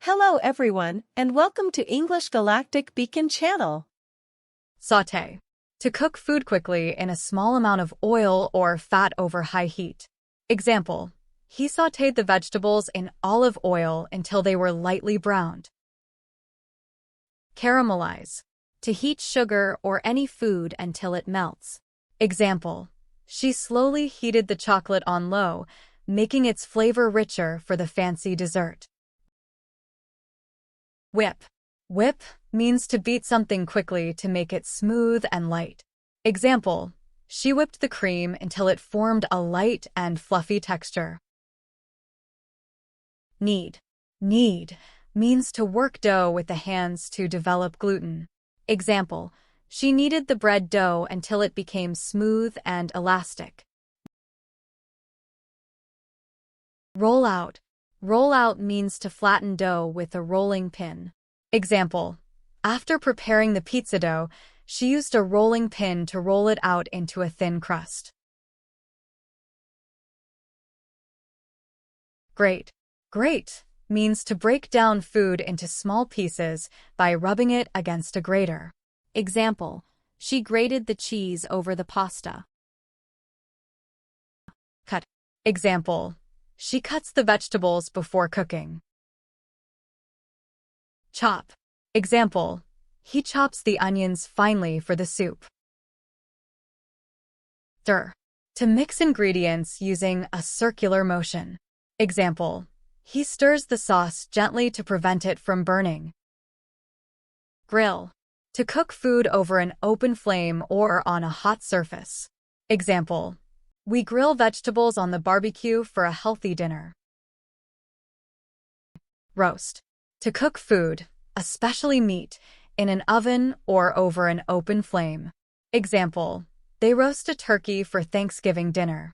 Hello everyone, and welcome to English Galactic Beacon channel. Sauté. To cook food quickly in a small amount of oil or fat over high heat. Example: he sautéed the vegetables in olive oil until they were lightly browned. Caramelize. To heat sugar or any food until it melts. Example: she slowly heated the chocolate on low, making its flavor richer for the fancy dessert. Whip. Whip means to beat something quickly to make it smooth and light. Example: she whipped the cream until it formed a light and fluffy texture. Knead. Knead means to work dough with the hands to develop gluten. Example: she kneaded the bread dough until it became smooth and elastic. Roll out. Roll out means to flatten dough with a rolling pin. Example: after preparing the pizza dough, she used a rolling pin to roll it out into a thin crust. Grate. Grate means to break down food into small pieces by rubbing it against a grater. Example: she grated the cheese over the pasta. Cut. Example: she cuts the vegetables before cooking. Chop. Example: he chops the onions finely for the soup. Stir. To mix ingredients using a circular motion. Example: he stirs the sauce gently to prevent it from burning. Grill. To cook food over an open flame or on a hot surface. Example: we grill vegetables on the barbecue for a healthy dinner. Roast. To cook food, especially meat, in an oven or over an open flame. Example: they roast a turkey for Thanksgiving dinner.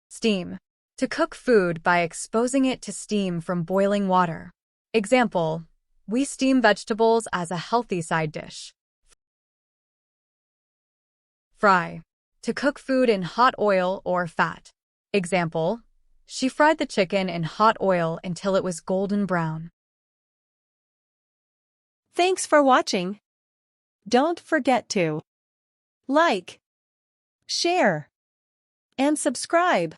Steam. To cook food by exposing it to steam from boiling water. Example: we steam vegetables as a healthy side dish. Fry. To cook food in hot oil or fat. Example: she fried the chicken in hot oil until it was golden brown. Thanks for watching. Don't forget to like, share, and subscribe.